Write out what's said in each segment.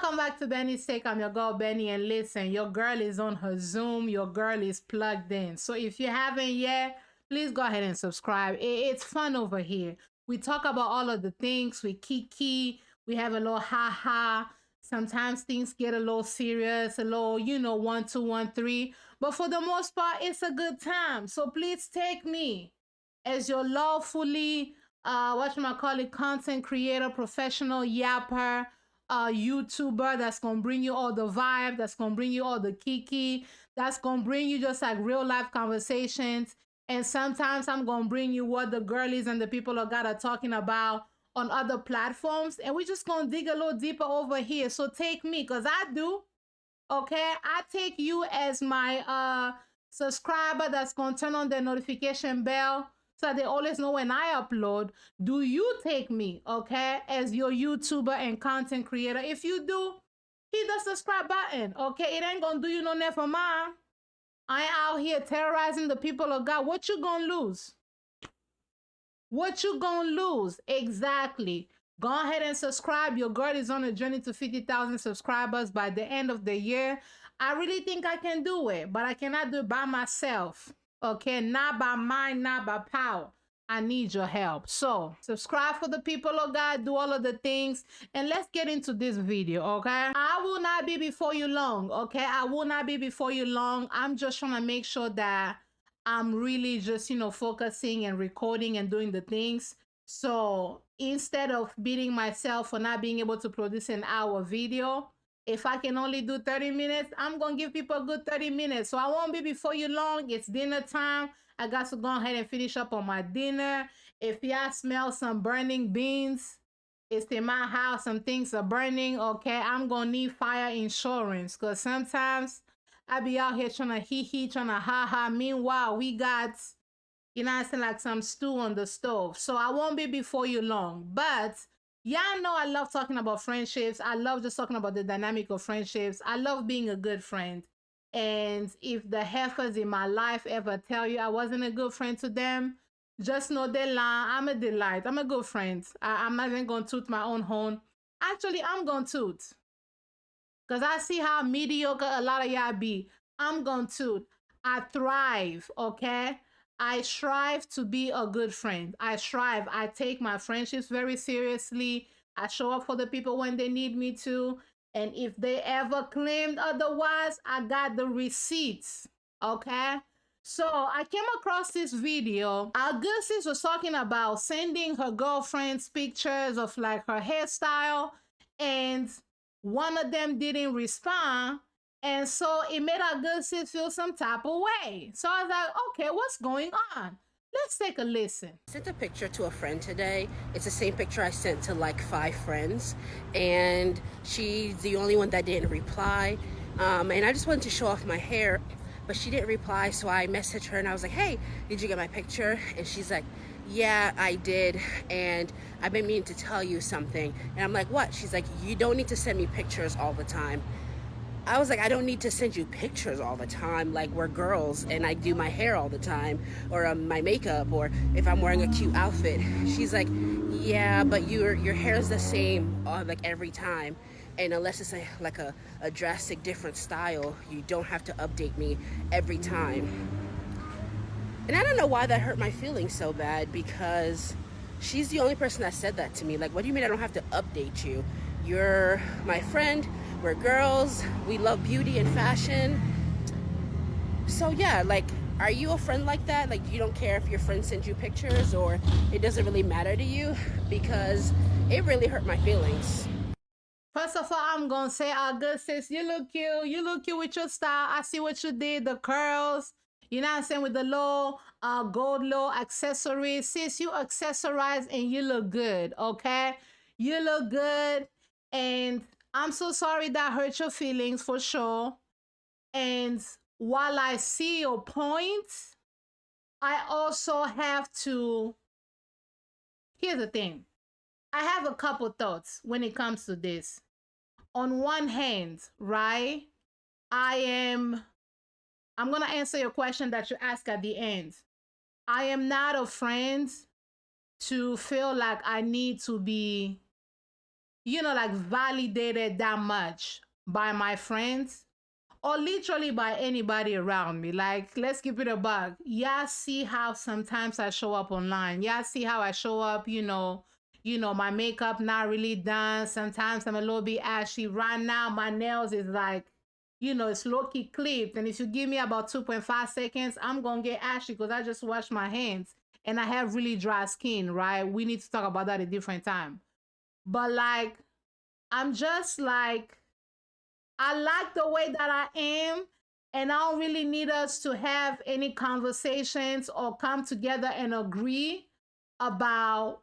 Welcome back to Bennystake. I'm your girl Benny, and listen, your girl is on her Zoom. Your girl is plugged in. So if you haven't yet, please go ahead and subscribe. It's fun over here. We talk about all of the things. We kiki. We have a little ha ha. Sometimes things get a little serious, a little, 1, 2, 1, 3. But for the most part, it's a good time. So please take me as your lawfully, whatchamacallit, content creator, professional yapper, YouTuber that's gonna bring you all the vibe, that's gonna bring you all the kiki, that's gonna bring you just like real life conversations. And sometimes I'm gonna bring you what the girlies and the people of God are talking about on other platforms. And we're just gonna dig a little deeper over here. So take me, because I do. Okay, I take you as my subscriber that's gonna turn on the notification bell so they always know when I upload. Do you take me, okay, as your YouTuber and content creator? If you do, hit the subscribe button, okay? It ain't gonna do you no never mind. I ain't out here terrorizing the people of God. What you gonna lose? What you gonna lose? Exactly. Go ahead and subscribe. Your girl is on a journey to 50,000 subscribers by the end of the year. I really think I can do it, but I cannot do it by myself. Okay, not by mind, not by power. I need your help. So subscribe for the people of God, do all of the things, and let's get into this video, okay? I will not be before you long, okay? I will not be before you long. I'm just trying to make sure that I'm really just, focusing and recording and doing the things. So instead of beating myself for not being able to produce an hour video, if I can only do 30 minutes, I'm going to give people a good 30 minutes. So I won't be before you long. It's dinner time. I got to go ahead and finish up on my dinner. If y'all smell some burning beans, it's in my house. Some things are burning. Okay, I'm going to need fire insurance because sometimes I be out here trying to hee, trying to ha. Meanwhile, we got, like some stew on the stove. So I won't be before you long. But y'all know I love talking about friendships. I love just talking about the dynamic of friendships. I love being a good friend. And if the heifers in my life ever tell you I wasn't a good friend to them, just know they lie. I'm a delight. I'm a good friend. I'm not even going to toot my own horn. Actually, I'm going to toot. Because I see how mediocre a lot of y'all be. I'm going to. I thrive, okay? I strive to be a good friend. I strive. I take my friendships very seriously. I show up for the people when they need me to. And if they ever claimed otherwise, I got the receipts, okay? So I came across this video. Our good sis was talking about sending her girlfriends pictures of like her hairstyle, and one of them didn't respond. And so it made our good sis feel some type of way. So I was like, okay, what's going on? Let's take a listen. I sent a picture to a friend today. It's the same picture I sent to like 5 friends. And she's the only one that didn't reply. And I just wanted to show off my hair, but she didn't reply. So I messaged her and I was like, hey, did you get my picture? And she's like, yeah, I did. And I've been meaning to tell you something. And I'm like, what? She's like, you don't need to send me pictures all the time. I was like, I don't need to send you pictures all the time. Like, we're girls and I do my hair all the time, or my makeup, or if I'm wearing a cute outfit. She's like, yeah, but your hair is the same like every time. And unless it's like a drastic different style, you don't have to update me every time. And I don't know why that hurt my feelings so bad, because she's the only person that said that to me. Like, what do you mean I don't have to update you? You're my friend. We're girls. We love beauty and fashion. So yeah, like, are you a friend like that? Like, you don't care if your friend sends you pictures, or it doesn't really matter to you? Because it really hurt my feelings. First of all, I'm going to say, good sis, you look cute. You look cute with your style. I see what you did, the curls. You know what I'm saying? With the low gold low accessories. Sis, you accessorize and you look good, okay? You look good. And I'm so sorry that hurt your feelings for sure. And while I see your point, I also have to... Here's the thing. I have a couple thoughts when it comes to this. On one hand, right, I'm going to answer your question that you asked at the end. I am not a friend to feel like I need to be, like validated that much by my friends or literally by anybody around me. Like, let's keep it a bug. Yeah, see how sometimes I show up online. Yeah, see how I show up, my makeup not really done. Sometimes I'm a little bit ashy. Right now, my nails is like, it's low-key clipped. And if you give me about 2.5 seconds, I'm gonna get ashy because I just washed my hands and I have really dry skin, right? We need to talk about that a different time. But like, I'm just like, I like the way that I am, and I don't really need us to have any conversations or come together and agree about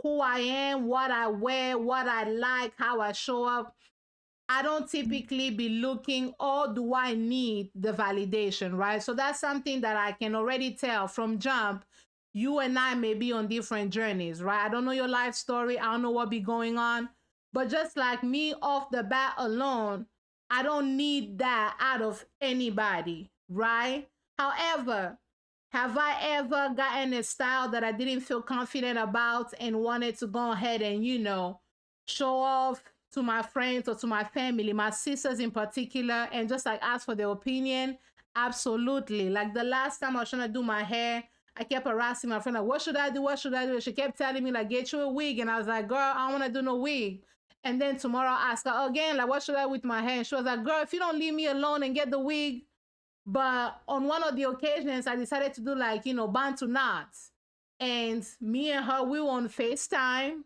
who I am, what I wear, what I like, how I show up. I don't typically be looking, or do I need the validation, right? So that's something that I can already tell from jump. You and I may be on different journeys, right? I don't know your life story. I don't know what be going on. But just like me off the bat alone, I don't need that out of anybody, right? However, have I ever gotten a style that I didn't feel confident about and wanted to go ahead and, show off to my friends or to my family, my sisters in particular, and just like ask for their opinion? Absolutely. Like the last time I was trying to do my hair, I kept harassing my friend, like, what should I do? What should I do? She kept telling me, like, get you a wig. And I was like, girl, I don't want to do no wig. And then tomorrow I asked her again, like, what should I do with my hair? And she was like, girl, if you don't leave me alone and get the wig. But on one of the occasions, I decided to do like, bantu knots. And me and her, we were on FaceTime,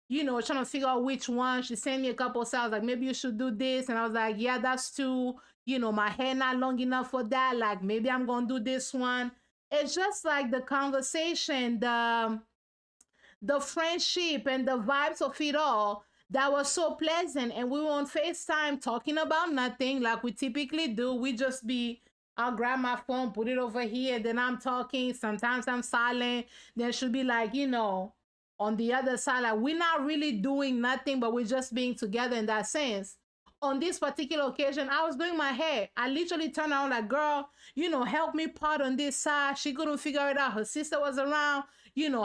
trying to figure out which one. She sent me a couple of styles, like, maybe you should do this. And I was like, yeah, that's too, my hair not long enough for that. Like, maybe I'm going to do this one. It's just like the conversation, the friendship and the vibes of it all that was so pleasant. And we were on FaceTime talking about nothing like we typically do. We just be, I'll grab my phone, put it over here, then I'm talking. Sometimes I'm silent. Then she'll be like, on the other side, like we're not really doing nothing, but we're just being together in that sense. On this particular occasion, I was doing my hair. I literally turned around like, girl, help me part on this side. She couldn't figure it out. Her sister was around,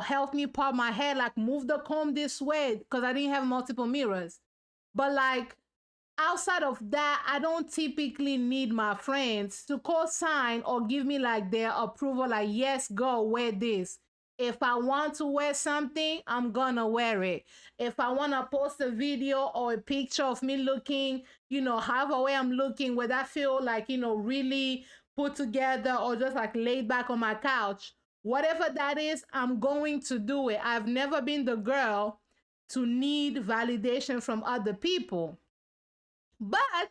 help me part my hair, like move the comb this way because I didn't have multiple mirrors. But like outside of that, I don't typically need my friends to co-sign or give me like their approval, like, yes, go wear this. If I want to wear something, I'm gonna wear it. If I want to post a video or a picture of me looking, however way I'm looking, whether I feel like, really put together or just like laid back on my couch, whatever that is, I'm going to do it. I've never been the girl to need validation from other people. But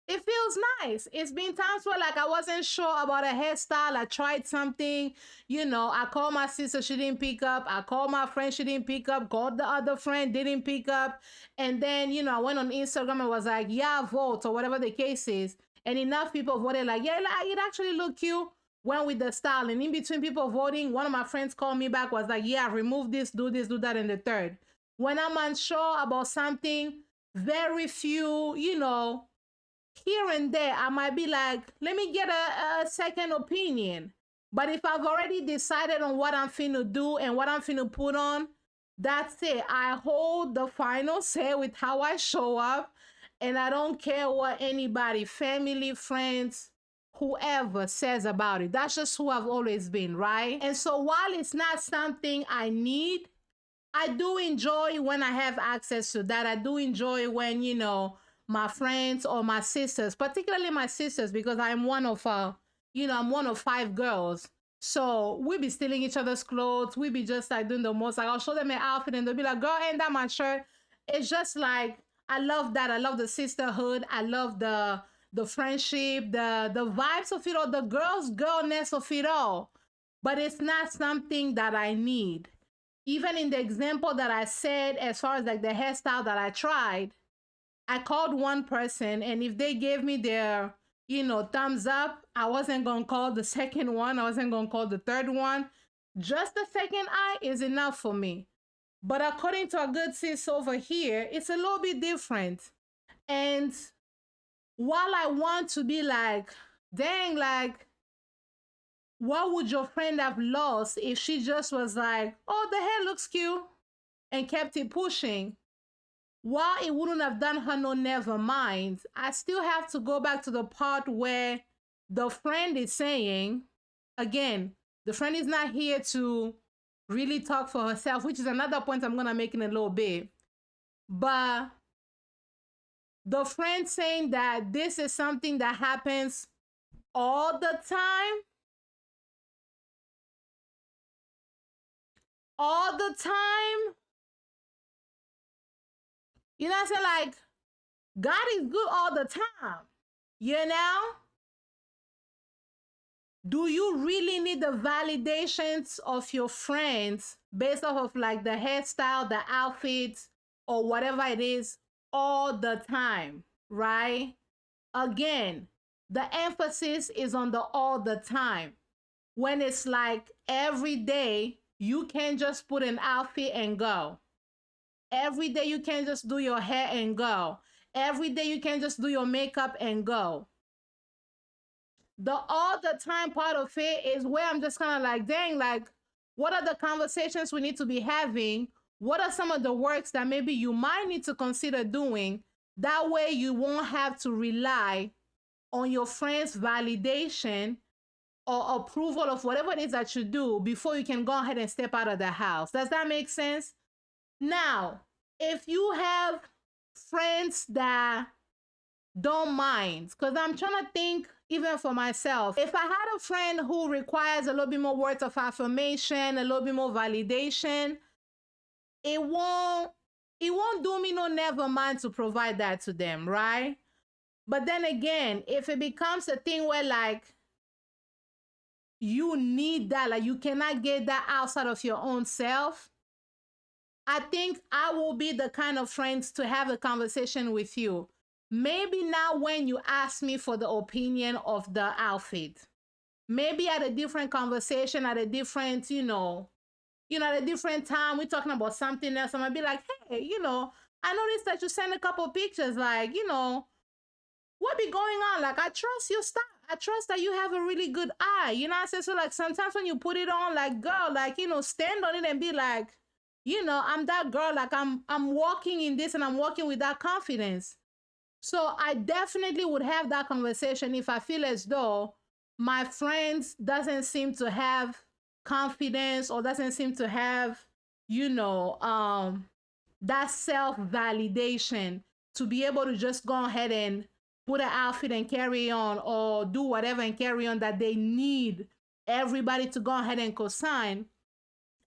it feels nice. It's been times where like I wasn't sure about a hairstyle. I tried something, I called my sister, she didn't pick up. I called my friend, she didn't pick up. Called the other friend, didn't pick up. And then, I went on Instagram and was like, yeah, vote or whatever the case is. And enough people voted like, yeah, like, it actually looked cute. Went with the style. And in between people voting, one of my friends called me back, was like, yeah, remove this, do that, and the third. When I'm unsure about something, very few, here and there, I might be like, let me get a second opinion. But if I've already decided on what I'm finna do and what I'm finna put on, that's it. I hold the final say with how I show up. And I don't care what anybody, family, friends, whoever says about it. That's just who I've always been, right? And so while it's not something I need, I do enjoy when I have access to that. I do enjoy when, my friends or my sisters, particularly my sisters, because I'm one of I'm one of five girls. So we be stealing each other's clothes. We be just like doing the most. Like I'll show them an outfit and they'll be like, girl, ain't that my shirt? It's just like I love that. I love the sisterhood. I love the friendship, the vibes of it all, the girlness of it all. But it's not something that I need. Even in the example that I said, as far as like the hairstyle that I tried, I called one person, and if they gave me their, thumbs up, I wasn't going to call the second one. I wasn't going to call the third one. Just the second eye is enough for me. But according to a good sis over here, it's a little bit different. And while I want to be like, dang, like, what would your friend have lost if she just was like, oh, the hair looks cute and kept it pushing? while it wouldn't have done her no never mind, I still have to go back to the part where the friend is saying, again, the friend is not here to really talk for herself, which is another point I'm going to make in a little bit. But the friend saying that this is something that happens all the time, all the time. You know what I'm saying? Like, God is good all the time. You know? Do you really need the validations of your friends based off of like the hairstyle, the outfits, or whatever it is all the time, right? Again, the emphasis is on the all the time. When it's like every day, you can't just put an outfit and go. Every day, you can't just do your hair and go. Every day, you can't just do your makeup and go. The all the time part of it is where I'm just kind of like, dang, like, what are the conversations we need to be having? What are some of the works that maybe you might need to consider doing? That way, you won't have to rely on your friends' validation or approval of whatever it is that you do before you can go ahead and step out of the house. Does that make sense? Now, if you have friends that don't mind, because I'm trying to think even for myself, if I had a friend who requires a little bit more words of affirmation, a little bit more validation, it won't do me no never mind to provide that to them, right? But then again, if it becomes a thing where like you need that, like you cannot get that outside of your own self, I think I will be the kind of friends to have a conversation with you. Maybe not when you ask me for the opinion of the outfit. Maybe at a different conversation, at a different, at a different time, we're talking about something else. I'm gonna be like, hey, I noticed that you sent a couple pictures, like, what be going on? Like, I trust your style. I trust that you have a really good eye. You know what I'm saying? So, like, sometimes when you put it on, like, girl, like, stand on it and be like, I'm that girl. Like, I'm walking in this and I'm walking with that confidence. So I definitely would have that conversation if I feel as though my friends doesn't seem to have confidence or doesn't seem to have, that self-validation to be able to just go ahead and put an outfit and carry on or do whatever and carry on that they need everybody to go ahead and co-sign.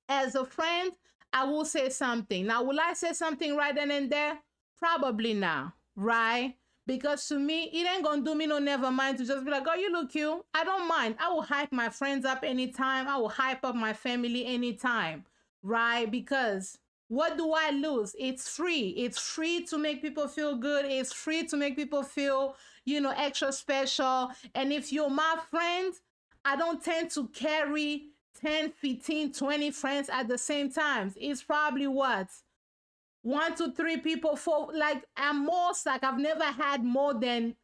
As a friend, I will say something. Now, will I say something right then and there? Probably not, right? Because to me, it ain't gonna do me no never mind to just be like, oh, you look cute. I don't mind. I will hype my friends up anytime. I will hype up my family anytime, right? Because what do I lose? It's free. It's free to make people feel good. It's free to make people feel, extra special. And if you're my friend, I don't tend to carry 10, 15, 20 friends at the same time. It's probably what? 1 to 3 people, four. Like at most, like I've never had more than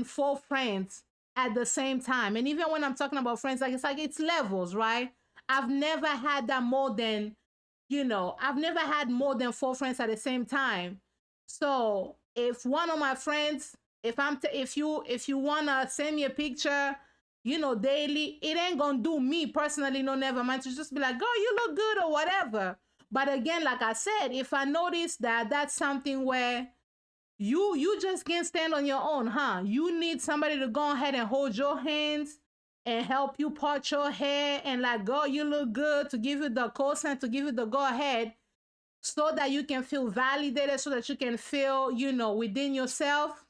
4 friends at the same time. And even when I'm talking about friends, it's levels, right? I've never had that more than, I've never had more than 4 friends at the same time. So if one of my friends, if you wanna send me a picture, daily, it ain't gonna do me personally no never mind to just be like, girl, you look good or whatever. But again, like I said, if I notice that that's something where you just can't stand on your own, huh? You need somebody to go ahead and hold your hands and help you part your hair and like, girl, you look good, to give you the cosign, to give you the go ahead, so that you can feel validated, so that you can feel, within yourself.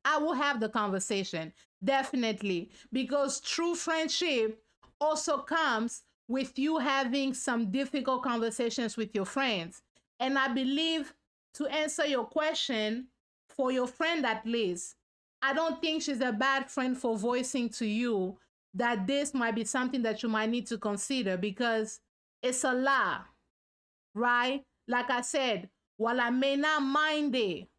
I will have the conversation, definitely, because true friendship also comes with you having some difficult conversations with your friends. And I believe, to answer your question, for your friend at least, I don't think she's a bad friend for voicing to you that this might be something that you might need to consider, because it's a lot, right? Like I said, while I may not mind it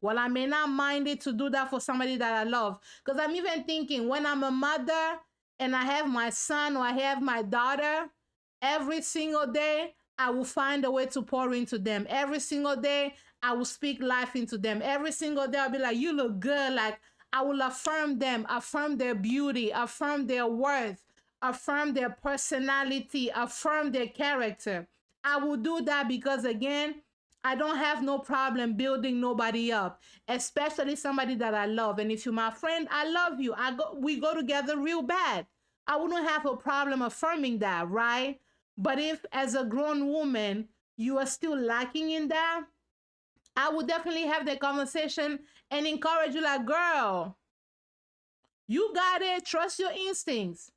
to do that for somebody that I love. Because I'm even thinking, when I'm a mother and I have my son or I have my daughter, every single day, I will find a way to pour into them. Every single day, I will speak life into them. Every single day, I'll be like, you look good. Like, I will affirm them, affirm their beauty, affirm their worth, affirm their personality, affirm their character. I will do that because, again, I don't have no problem building nobody up, especially somebody that I love. And if you're my friend, I love you. We go together real bad. I wouldn't have a problem affirming that, right? But if, as a grown woman, you are still lacking in that, I would definitely have the conversation and encourage you, like, girl, you got it. Trust your instincts.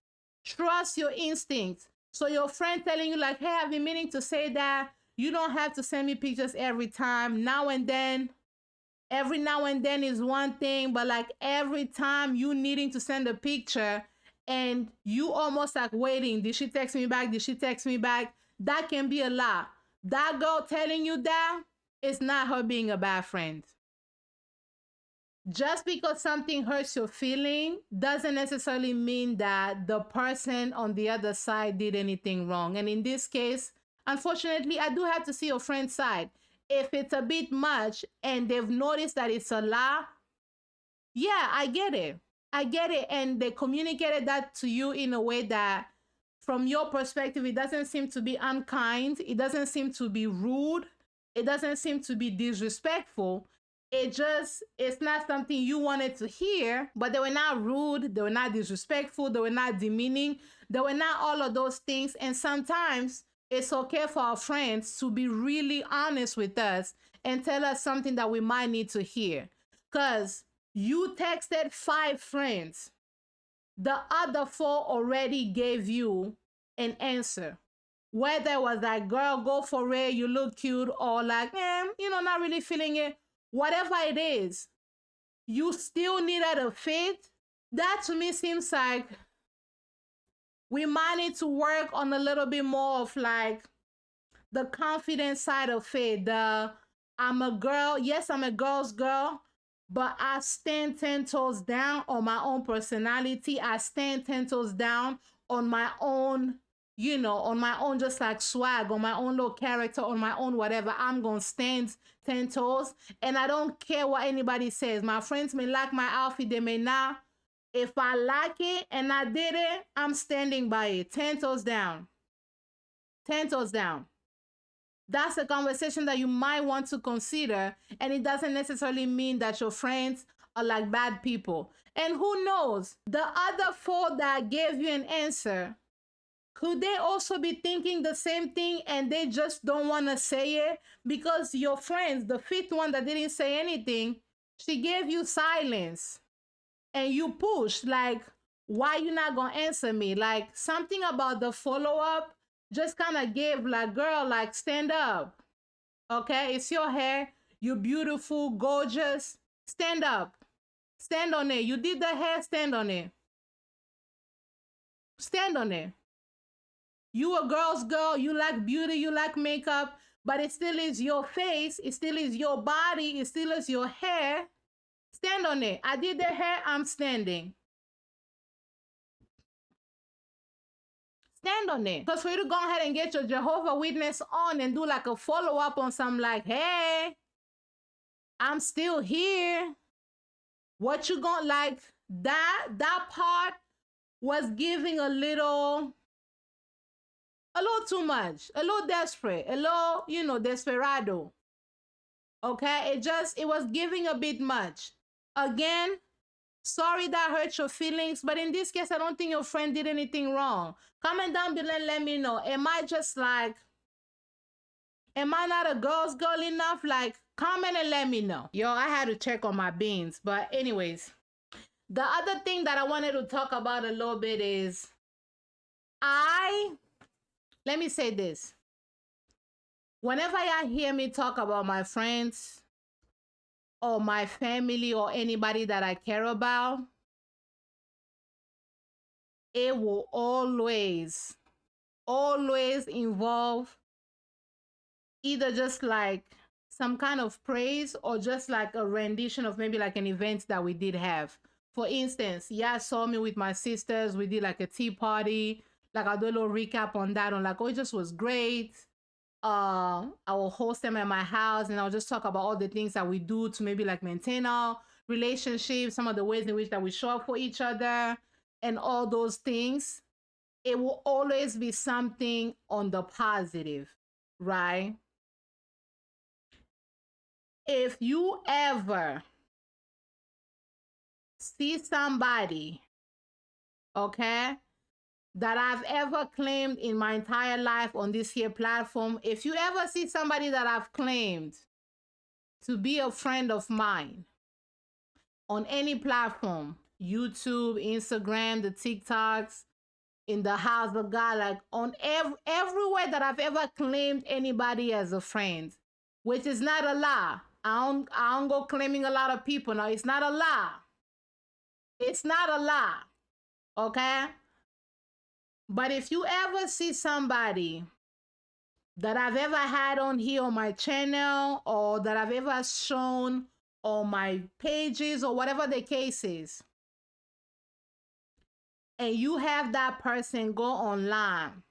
Trust your instincts. So your friend telling you, like, hey, I've been meaning to say that. You don't have to send me pictures every time. Now and then, every now and then is one thing, but like every time you needing to send a picture and you almost like waiting, did she text me back? Did she text me back? That can be a lot. That girl telling you that is not her being a bad friend. Just because something hurts your feeling doesn't necessarily mean that the person on the other side did anything wrong. And in this case, unfortunately, I do have to see your friend's side. If it's a bit much and they've noticed that it's a lie, yeah, I get it. I get it. And they communicated that to you in a way that, from your perspective, it doesn't seem to be unkind. It doesn't seem to be rude. It doesn't seem to be disrespectful. It's not something you wanted to hear, but they were not rude. They were not disrespectful. They were not demeaning. They were not all of those things. And sometimes it's okay for our friends to be really honest with us and tell us something that we might need to hear. Because you texted 5 friends, the other 4 already gave you an answer. Whether it was like, girl, go for it, you look cute, or like, not really feeling it. Whatever it is, you still needed a fit. That to me seems like we might need to work on a little bit more of like the confidence side of it. I'm a girl. Yes, I'm a girl's girl, but I stand 10 toes down on my own personality. I stand 10 toes down on my own, on my own just like swag, on my own little character, on my own whatever. I'm going to stand 10 toes. And I don't care what anybody says. My friends may like my outfit, they may not. If I like it and I did it, I'm standing by it. 10 toes down. 10 toes down. That's a conversation that you might want to consider. And it doesn't necessarily mean that your friends are like bad people. And who knows, the other 4 that gave you an answer, could they also be thinking the same thing and they just don't want to say it? Because your friends, the 5th one that didn't say anything, she gave you silence. And you pushed, like, why you not going to answer me? Like, something about the follow-up just kind of gave, like, girl, like, stand up. Okay? It's your hair. You're beautiful, gorgeous. Stand up. Stand on it. You did the hair, stand on it. Stand on it. You a girl's girl. You like beauty. You like makeup. But it still is your face. It still is your body. It still is your hair. Stand on it. I did the hair. I'm standing. Stand on it. Because for you to go ahead and get your Jehovah Witness on and do like a follow-up on something like, hey, I'm still here. What you gonna like? That part was giving a little too much, a little desperate, a little, desperado. Okay, it was giving a bit much. Again, sorry that hurt your feelings, but in this case, I don't think your friend did anything wrong. Comment down below and let me know. Am I not a girl's girl enough? Like, comment and let me know. Yo, I had to check on my beans. But anyways, the other thing that I wanted to talk about a little bit is let me say this. Whenever y'all hear me talk about my friends or my family or anybody that I care about, it will always involve either just like some kind of praise or just like a rendition of maybe like an event that we did have. For instance, yeah, saw me with my sisters. We did like a tea party. Like I'll do a little recap on that. On like, oh, it just was great. I will host them at my house, and I'll just talk about all the things that we do to maybe like maintain our relationship, some of the ways in which that we show up for each other, and all those things. It will always be something on the positive, right? If you ever see somebody, okay, that I've ever claimed in my entire life on this here platform, if you ever see somebody that I've claimed to be a friend of mine on any platform, YouTube, Instagram, the TikToks, in the house of God, like on everywhere that I've ever claimed anybody as a friend, which is not a lie. I don't go claiming a lot of people. No, it's not a lie. It's not a lie. Okay? But if you ever see somebody that I've ever had on here on my channel, or that I've ever shown on my pages, or whatever the case is, and you have that person go online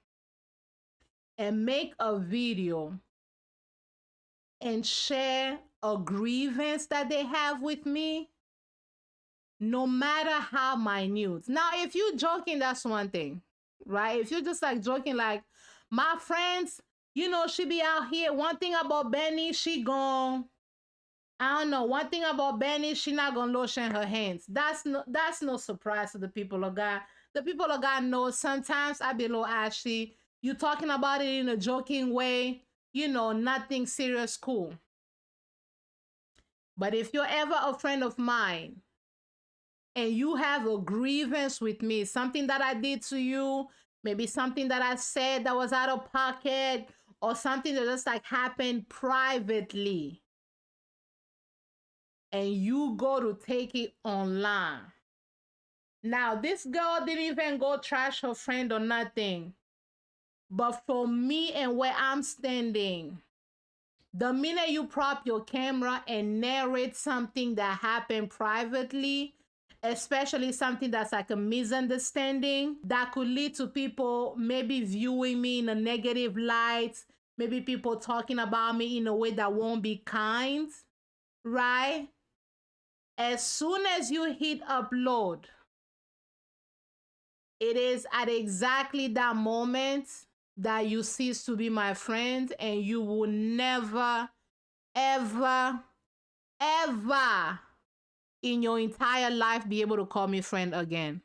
and make a video and share a grievance that they have with me, no matter how minute. Now, if you're joking, that's one thing, right? If you're just like joking, like, my friends, she be out here. One thing about Benny, she gone. I don't know. One thing about Benny, she not gonna lotion her hands. That's no surprise to the people of God. The people of God know sometimes I be a little ashy. You talking about it in a joking way, nothing serious, cool. But if you're ever a friend of mine and you have a grievance with me, something that I did to you, maybe something that I said that was out of pocket, or something that just like happened privately, and you go to take it online. Now, this girl didn't even go trash her friend or nothing. But for me and where I'm standing, the minute you prop your camera and narrate something that happened privately, especially something that's like a misunderstanding that could lead to people maybe viewing me in a negative light, maybe people talking about me in a way that won't be kind, right? As soon as you hit upload, it is at exactly that moment that you cease to be my friend, and you will never, ever, ever in your entire life be able to call me friend again.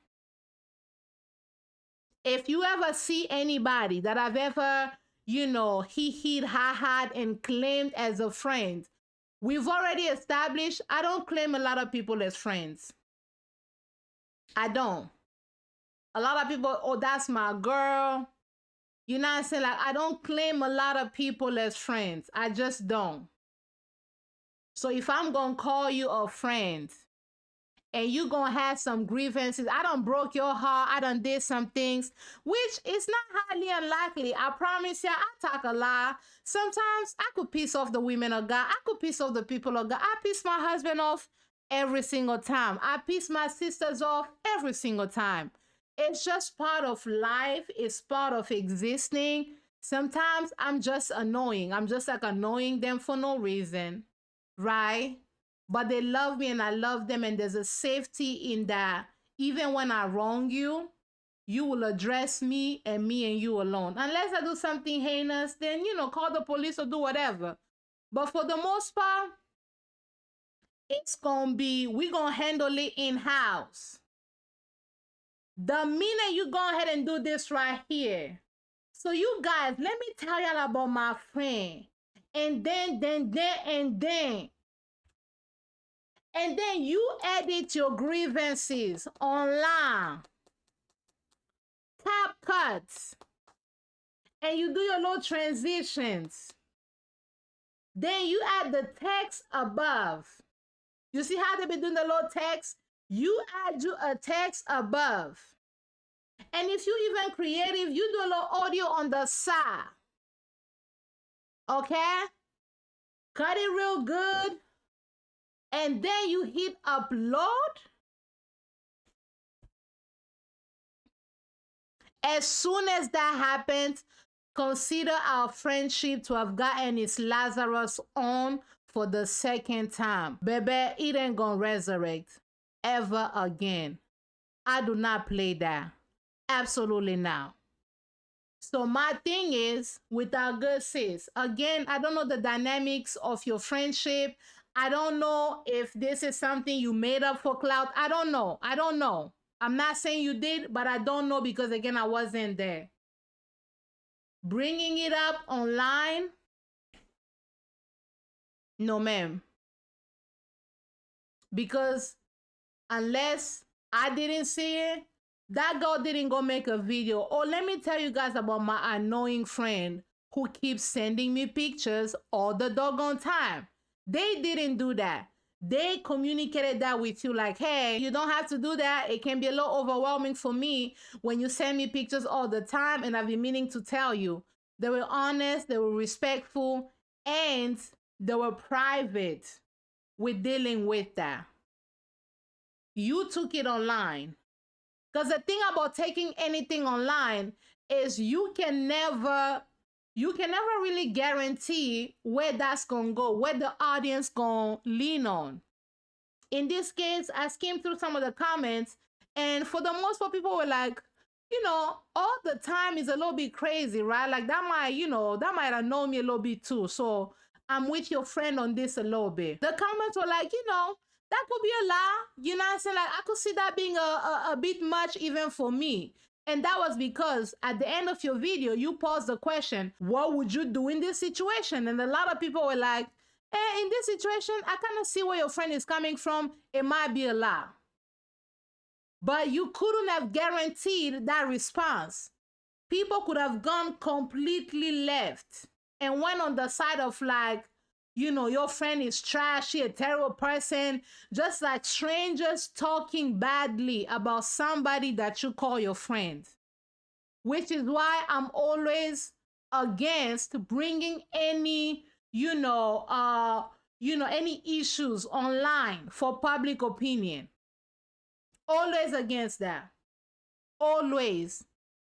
If you ever see anybody that I've ever, he ha and claimed as a friend, we've already established I don't claim a lot of people as friends. I don't. A lot of people, oh, that's my girl. You know what I'm saying? Like, I don't claim a lot of people as friends. I just don't. So if I'm going to call you a friend and you going to have some grievances, I done broke your heart, I done did some things, which is not highly unlikely. I promise you, I talk a lot. Sometimes I could piss off the women of God. I could piss off the people of God. I piss my husband off every single time. I piss my sisters off every single time. It's just part of life. It's part of existing. Sometimes I'm just annoying. I'm just like annoying them for no reason, right? But they love me and I love them, and there's a safety in that. Even when I wrong you, you will address me and you alone. Unless I do something heinous, then, call the police or do whatever. But for the most part, it's going to be, we're going to handle it in-house. The minute you go ahead and do this right here. So you guys, let me tell y'all about my friend. And then you edit your grievances online. Cap cuts. And you do your little transitions. Then you add the text above. You see how they be doing the little text? You add you a text above. And if you even creative, you do a little audio on the side. Okay? Cut it real good. And then you hit upload. As soon as that happens, consider our friendship to have gotten its Lazarus on for the second time. Baby, it ain't gonna resurrect ever again. I do not play that. Absolutely not. So my thing is with our good sis, again, I don't know the dynamics of your friendship. I don't know if this is something you made up for clout. I don't know. I don't know. I'm not saying you did, but I don't know because again, I wasn't there. Bringing it up online, no ma'am. Because unless I didn't see it, that girl didn't go make a video. Oh, let me tell you guys about my annoying friend who keeps sending me pictures all the doggone time. They didn't do that. They communicated that with you like, hey, you don't have to do that. It can be a little overwhelming for me when you send me pictures all the time, and I've been meaning to tell you. They were honest, they were respectful, and they were private with dealing with that. You took it online. Because the thing about taking anything online is you can never really guarantee where that's gonna go, where the audience gonna lean on. In this case, I skimmed through some of the comments, and for the most part, people were like, all the time is a little bit crazy, right? Like that might annoy me a little bit too. So I'm with your friend on this a little bit. The comments were like, that could be a lie. You know what I'm saying? Like I could see that being a bit much even for me. And that was because at the end of your video, you posed the question, what would you do in this situation? And a lot of people were like, in this situation, I kind of see where your friend is coming from. It might be a lie. But you couldn't have guaranteed that response. People could have gone completely left and went on the side of like, your friend is trash, she a terrible person, just like strangers talking badly about somebody that you call your friend. Which is why I'm always against bringing any, any issues online for public opinion. Always against that. Always.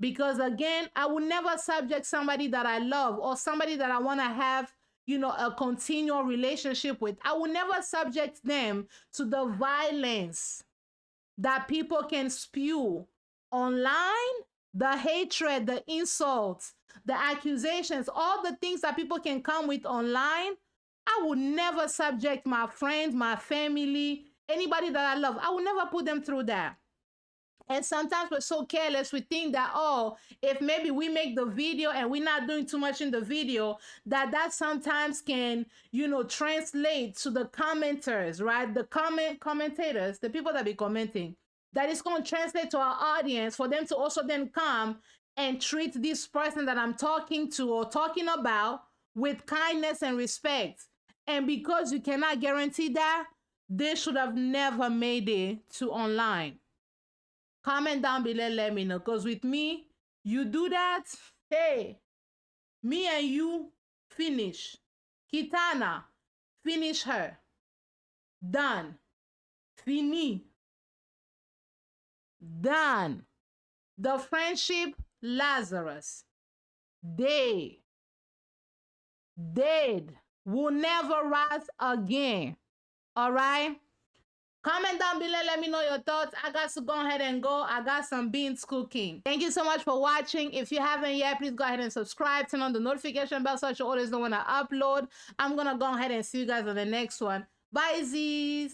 Because again, I will never subject somebody that I love or somebody that I want to have, a continual relationship with. I will never subject them to the violence that people can spew online, the hatred, the insults, the accusations, all the things that people can come with online. I would never subject my friends, my family, anybody that I love. I will never put them through that. And sometimes we're so careless, we think that, if maybe we make the video and we're not doing too much in the video, that sometimes can, translate to the commenters, right? The commentators, the people that be commenting, that is going to translate to our audience for them to also then come and treat this person that I'm talking to or talking about with kindness and respect. And because you cannot guarantee that, they should have never made it to online. Comment down below, let me know. Because with me, you do that, hey, me and you finish. Kitana, finish her. Done. Fini. Done. The friendship, Lazarus. Dead. Will never rise again. All right? Comment down below, let me know your thoughts. I got to go ahead and go. I got some beans cooking. Thank you so much for watching. If you haven't yet, please go ahead and subscribe. Turn on the notification bell so you always know when I upload. I'm going to go ahead and see you guys on the next one. Bye, Z's.